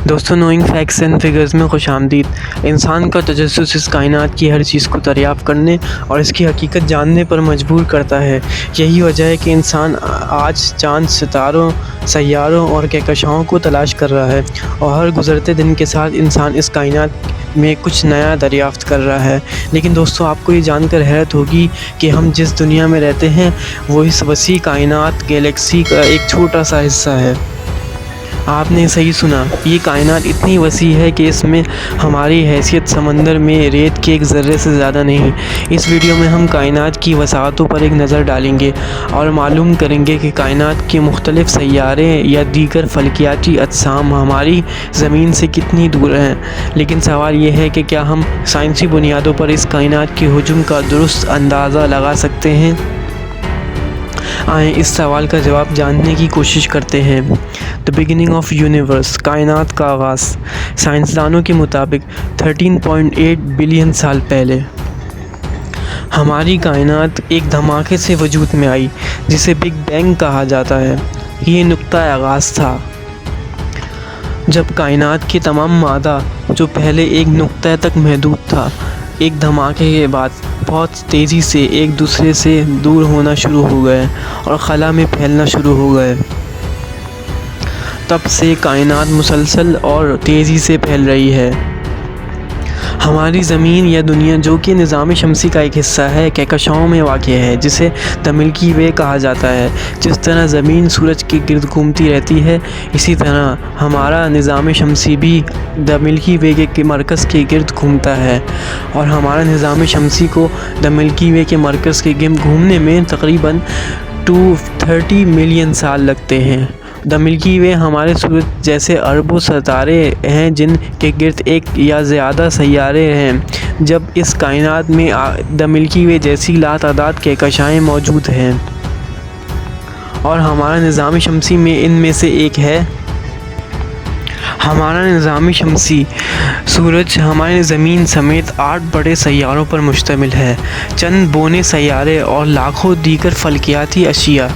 دوستوں، knowing facts and figures میں خوش آمدید۔ انسان کا تجسس اس کائنات کی ہر چیز کو دریافت کرنے اور اس کی حقیقت جاننے پر مجبور کرتا ہے۔ یہی وجہ ہے کہ انسان آج چاند، ستاروں، سیاروں اور کہکشاؤں کو تلاش کر رہا ہے، اور ہر گزرتے دن کے ساتھ انسان اس کائنات میں کچھ نیا دریافت کر رہا ہے۔ لیکن دوستوں، آپ کو یہ جان کر حیرت ہوگی کہ ہم جس دنیا میں رہتے ہیں وہ اس وسیع کائنات گیلیکسی کا ایک چھوٹا سا حصہ ہے۔ آپ نے صحیح سنا، یہ کائنات اتنی وسیع ہے کہ اس میں ہماری حیثیت سمندر میں ریت کے ایک ذرے سے زیادہ نہیں۔ اس ویڈیو میں ہم کائنات کی وسعتوں پر ایک نظر ڈالیں گے اور معلوم کریں گے کہ کائنات کے مختلف سیارے یا دیگر فلکیاتی اجسام ہماری زمین سے کتنی دور ہیں۔ لیکن سوال یہ ہے کہ کیا ہم سائنسی بنیادوں پر اس کائنات کے حجم کا درست اندازہ لگا سکتے ہیں؟ آئیں اس سوال کا جواب جاننے کی کوشش کرتے ہیں۔ The beginning of universe، کائنات کا آغاز۔ سائنسدانوں کے مطابق 13.8 بلین سال پہلے ہماری کائنات ایک دھماکے سے وجود میں آئی جسے بگ بینگ کہا جاتا ہے۔ یہ نقطہ آغاز تھا جب کائنات کے تمام مادہ، جو پہلے ایک نقطہ تک محدود تھا، ایک دھماکے کے بعد بہت تیزی سے ایک دوسرے سے دور ہونا شروع ہو گئے اور خلا میں پھیلنا شروع ہو گئے۔ تب سے کائنات مسلسل اور تیزی سے پھیل رہی ہے۔ ہماری زمین یا دنیا، جو کہ نظام شمسی کا ایک حصہ ہے، کہکشاؤں میں واقع ہے جسے دی ملکی وے کہا جاتا ہے۔ جس طرح زمین سورج کے گرد گھومتی رہتی ہے، اسی طرح ہمارا نظام شمسی بھی دی ملکی وے کے مرکز کے گرد گھومتا ہے، اور ہمارا نظام شمسی کو دی ملکی وے کے مرکز کے گرد گھومنے میں تقریباً 230 ملین سال لگتے ہیں۔ دی ملکی وے ہمارے سورج جیسے اربوں ستارے ہیں جن کے گرد ایک یا زیادہ سیارے ہیں۔ جب اس کائنات میں دی ملکی وے جیسی لاتعداد کہکشائیں موجود ہیں، اور ہمارا نظام شمسی میں ان میں سے ایک ہے۔ ہمارا نظام شمسی سورج ہماری زمین سمیت 8 بڑے سیاروں پر مشتمل ہے، چند بونے سیارے اور لاکھوں دیگر فلکیاتی اشیاء۔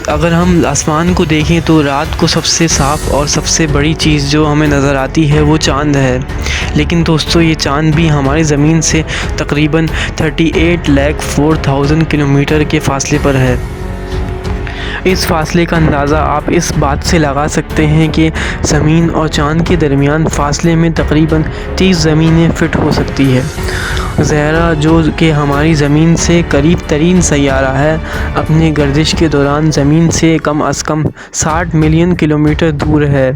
اگر ہم آسمان کو دیکھیں تو رات کو سب سے صاف اور سب سے بڑی چیز جو ہمیں نظر آتی ہے وہ چاند ہے۔ لیکن دوستو، یہ چاند بھی ہماری زمین سے تقریباً 38,04,000 کلومیٹر کے فاصلے پر ہے۔ اس فاصلے کا اندازہ آپ اس بات سے لگا سکتے ہیں کہ زمین اور چاند کے درمیان فاصلے میں تقریباً 30 زمینیں فٹ ہو سکتی ہے۔ زہرہ، جو کہ ہماری زمین سے قریب ترین سیارہ ہے، اپنے گردش کے دوران زمین سے کم از کم 60 ملین کلومیٹر دور ہے،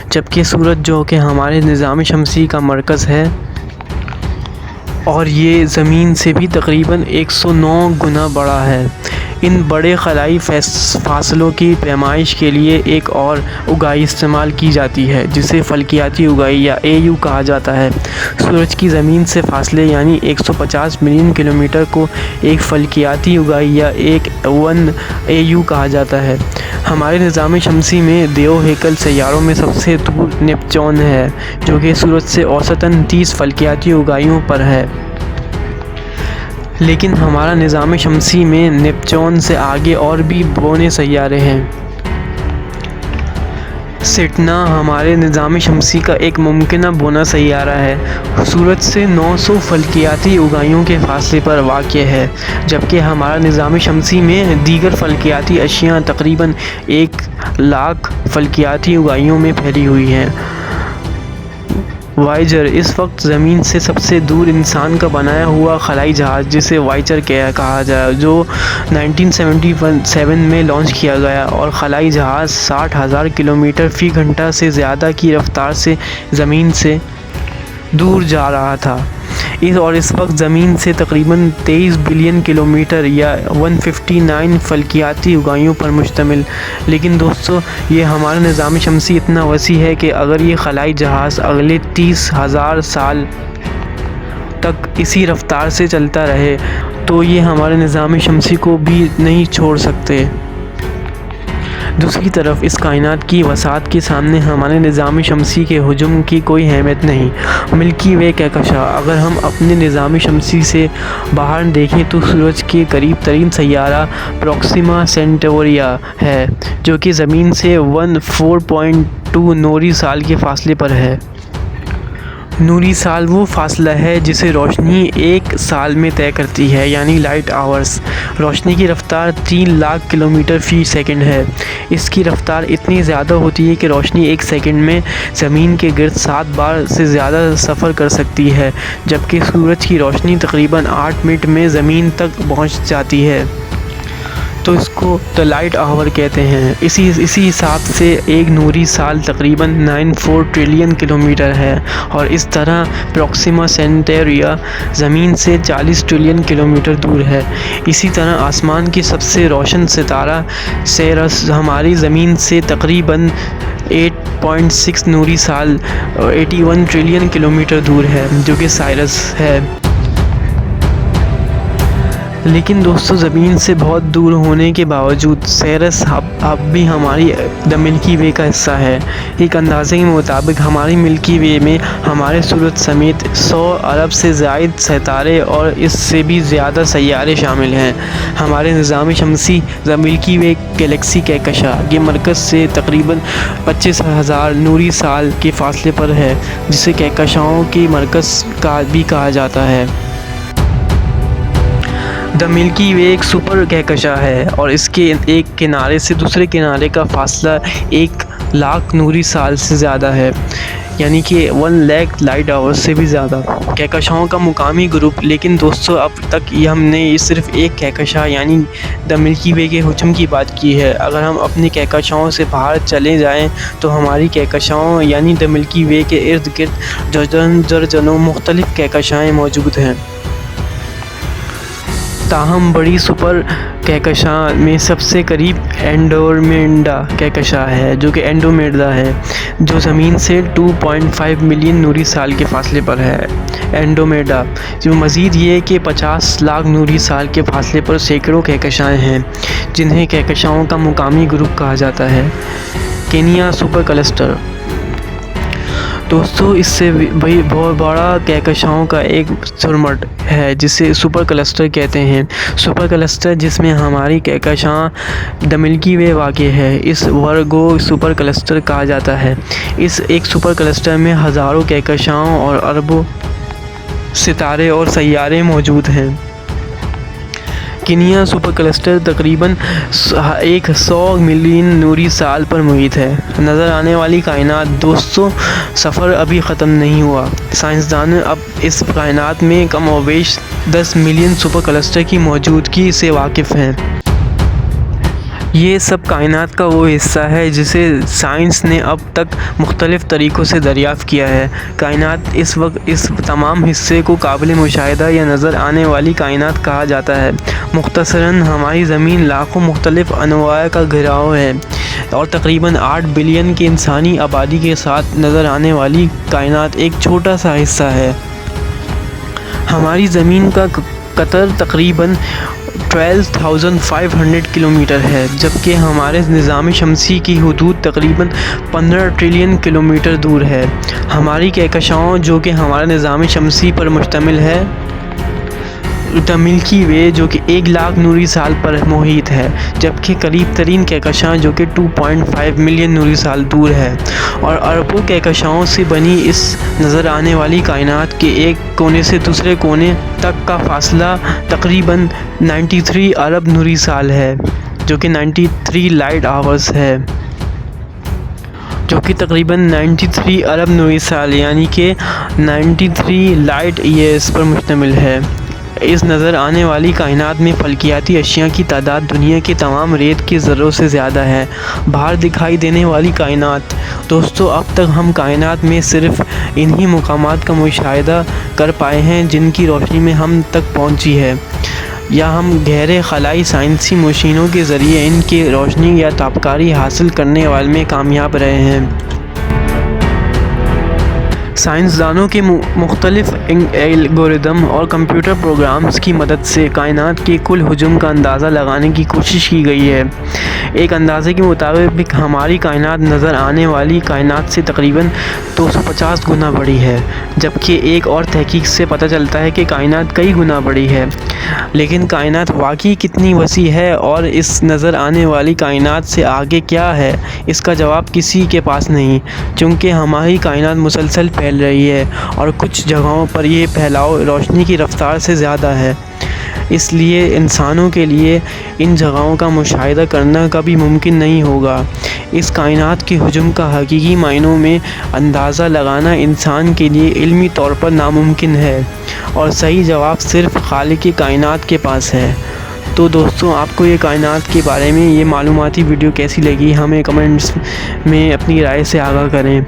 جبکہ سورج، جو کہ ہمارے نظام شمسی کا مرکز ہے، اور یہ زمین سے بھی تقریباً 109 گنا بڑا ہے۔ ان بڑے خلائی فاصلوں کی پیمائش کے لیے ایک اور اگائی استعمال کی جاتی ہے جسے فلکیاتی اگائی یا AU کہا جاتا ہے۔ سورج کی زمین سے فاصلے یعنی 150 ملین کلومیٹر کو ایک فلکیاتی اگائی یا ایک 1 AU کہا جاتا ہے۔ ہمارے نظام شمسی میں دیو ہیکل سیاروں میں سب سے دور نیپچون ہے، جو کہ سورج سے اوسطاً 30 فلکیاتی اگائیوں پر ہے۔ لیکن ہمارا نظام شمسی میں نیپچون سے آگے اور بھی بونے سیارے ہیں۔ سیٹنا ہمارے نظام شمسی کا ایک ممکنہ بونا سیارہ ہے۔ سورج سے 900 فلکیاتی اگائیوں کے فاصلے پر واقع ہے، جبکہ ہمارا نظام شمسی میں دیگر فلکیاتی اشیاء تقریباً 1,00,000 فلکیاتی اگائیوں میں پھیلی ہوئی ہیں۔ وائیجر اس وقت زمین سے سب سے دور انسان کا بنایا ہوا خلائی جہاز، جسے وائیجر کہا جائے، جو 1977 میں لانچ کیا گیا، اور خلائی جہاز 60,000 کلومیٹر فی گھنٹہ سے زیادہ کی رفتار سے زمین سے دور جا رہا تھا، اور اس وقت زمین سے تقریباً 23 بلین کلومیٹر یا 159 فلکیاتی اگائیوں پر مشتمل۔ لیکن دوستو، یہ ہمارا نظام شمسی اتنا وسیع ہے کہ اگر یہ خلائی جہاز اگلے 30,000 سال تک اسی رفتار سے چلتا رہے تو یہ ہمارے نظام شمسی کو بھی نہیں چھوڑ سکتے۔ دوسری طرف اس کائنات کی وسعت کے سامنے ہمارے نظام شمسی کے حجم کی کوئی اہمیت نہیں۔ ملکی وے کہکشاں، اگر ہم اپنے نظام شمسی سے باہر دیکھیں تو سورج کے قریب ترین سیارہ پروکسیما سینٹاوریا ہے، جو کہ زمین سے 14.2 2 نوری سال کے فاصلے پر ہے۔ نوری سال وہ فاصلہ ہے جسے روشنی ایک سال میں طے کرتی ہے، یعنی لائٹ آورز۔ روشنی کی رفتار 3 لاکھ کلومیٹر فی سیکنڈ ہے۔ اس کی رفتار اتنی زیادہ ہوتی ہے کہ روشنی ایک سیکنڈ میں زمین کے گرد 7 بار سے زیادہ سفر کر سکتی ہے، جبکہ سورج کی روشنی تقریباً 8 منٹ میں زمین تک پہنچ جاتی ہے، تو اس کو دا لائٹ آور کہتے ہیں۔ اسی حساب سے ایک نوری سال تقریباً 94 ٹریلین کلومیٹر ہے، اور اس طرح پروکسیما سینٹیوری زمین سے 40 ٹریلین کلومیٹر دور ہے۔ اسی طرح آسمان کی سب سے روشن ستارہ سیرس ہماری زمین سے تقریباً 8.6 نوری سال 81 ٹریلین کلومیٹر دور ہے، جو کہ سائرس ہے۔ لیکن دوستو، زمین سے بہت دور ہونے کے باوجود سیرس اب بھی ہماری دا ملکی وے کا حصہ ہے۔ ایک اندازے کے مطابق ہماری ملکی وے میں ہمارے سورج سمیت 100 ارب سے زائد ستارے اور اس سے بھی زیادہ سیارے شامل ہیں۔ ہمارے نظام شمسی دا ملکی وے گلیکسی کہکشاں کے مرکز سے تقریباً 25,000 نوری سال کے فاصلے پر ہے، جسے کہکشاؤں کے مرکز بھی کہا جاتا ہے۔ دا ملکی وے ایک سپر کہکشاں ہے، اور اس کے ایک کنارے سے دوسرے کنارے کا فاصلہ 1 لاکھ نوری سال سے زیادہ ہے، یعنی کہ 1 لاکھ لائٹ آورز سے بھی زیادہ۔ کہکشاؤں کا مقامی گروپ۔ لیکن دوستو، اب تک ہم نے صرف ایک کہکشاں یعنی دا ملکی وے کے حجم کی بات کی ہے۔ اگر ہم اپنی کہکشاؤں سے باہر چلے جائیں تو ہماری کہکشاؤں یعنی دا ملکی وے کے ارد گرد درجنوں مختلف کہکشائیں موجود ہیں۔ تاہم بڑی سپر کہکشاں میں سب سے قریب اینڈرومیڈا کہکشاں ہے، جو کہ اینڈرومیڈا ہے، جو زمین سے 2.5 ملین نوری سال کے فاصلے پر ہے۔ اینڈرومیڈا جو مزید یہ کہ 50 لاکھ نوری سال کے فاصلے پر سینکڑوں کہکشائیں ہیں، جنہیں کہکشاؤں کا مقامی گروپ کہا جاتا ہے۔ Kenya super cluster. دوستو، اس سے بھی بہت بڑا کہکشاؤں کا ایک جھرمٹ ہے جسے سپر کلسٹر کہتے ہیں۔ سپر کلسٹر جس میں ہماری کہکشاں دا ملکی وے واقع ہے، اس ورگو سپر کلسٹر کہا جاتا ہے۔ اس ایک سپر کلسٹر میں ہزاروں کہکشاؤں اور اربوں ستارے اور سیارے موجود ہیں۔ کینیا سپر کلسٹر تقریباً 100 ملین نوری سال پر محیط ہے۔ نظر آنے والی کائنات۔ دوستو، سفر ابھی ختم نہیں ہوا۔ سائنسدان اب اس کائنات میں کم و بیش 10 ملین سپر کلسٹر کی موجودگی سے واقف ہیں۔ یہ سب کائنات کا وہ حصہ ہے جسے سائنس نے اب تک مختلف طریقوں سے دریافت کیا ہے۔ کائنات اس وقت اس تمام حصے کو قابل مشاہدہ یا نظر آنے والی کائنات کہا جاتا ہے۔ مختصراً، ہماری زمین لاکھوں مختلف انواع کا گھیراؤ ہے، اور تقریباً 8 بلین کی انسانی آبادی کے ساتھ نظر آنے والی کائنات ایک چھوٹا سا حصہ ہے۔ ہماری زمین کا قطر تقریباً 12,500 کلومیٹر ہے، جبکہ ہمارے نظام شمسی کی حدود تقریباً 15 ٹریلین کلومیٹر دور ہے۔ ہماری کہکشاؤں جو کہ ہمارے نظام شمسی پر مشتمل ہے، دا ملکی وے جو کہ 1 لاکھ نوری سال پر محیط ہے، جبکہ قریب ترین کہکشاں جو کہ 2.5 ملین نوری سال دور ہے، اور اربوں کہکشاؤں سے بنی اس نظر آنے والی کائنات کے ایک کونے سے دوسرے کونے تک کا فاصلہ تقریباً 93 ارب نوری سال ہے، جو کہ 93 لائٹ آورز ہے، جو کہ تقریباً 93 ارب نوری سال یعنی کہ 93 لائٹ ایئرز پر مشتمل ہے۔ اس نظر آنے والی کائنات میں فلکیاتی اشیاء کی تعداد دنیا کے تمام ریت کے ذروں سے زیادہ ہے۔ باہر دکھائی دینے والی کائنات۔ دوستو، اب تک ہم کائنات میں صرف انہی مقامات کا مشاہدہ کر پائے ہیں جن کی روشنی میں ہم تک پہنچی ہے، یا ہم غیر خلائی سائنسی مشینوں کے ذریعے ان کی روشنی یا تابکاری حاصل کرنے میں کامیاب رہے ہیں۔ سائنسدانوں کے مختلف الگورتھم اور کمپیوٹر پروگرامز کی مدد سے کائنات کے کل حجم کا اندازہ لگانے کی کوشش کی گئی ہے۔ ایک اندازے کے مطابق ہماری کائنات نظر آنے والی کائنات سے تقریباً 250 گنا بڑی ہے، جبکہ ایک اور تحقیق سے پتہ چلتا ہے کہ کائنات کئی گنا بڑی ہے۔ لیکن کائنات واقعی کتنی وسیع ہے اور اس نظر آنے والی کائنات سے آگے کیا ہے، اس کا جواب کسی کے پاس نہیں، چونکہ ہماری کائنات مسلسل پھیل رہی ہے اور کچھ جگہوں پر یہ پھیلاؤ روشنی کی رفتار سے زیادہ ہے۔ اس لیے انسانوں کے لیے ان جگہوں کا مشاہدہ کرنا کبھی ممکن نہیں ہوگا۔ اس کائنات کے حجم کا حقیقی معنوں میں اندازہ لگانا انسان کے لیے علمی طور پر ناممکن ہے، اور صحیح جواب صرف خالق کائنات کے پاس ہے۔ تو دوستوں، آپ کو یہ کائنات کے بارے میں یہ معلوماتی ویڈیو کیسی لگی؟ ہمیں کمنٹس میں اپنی رائے سے آگاہ کریں۔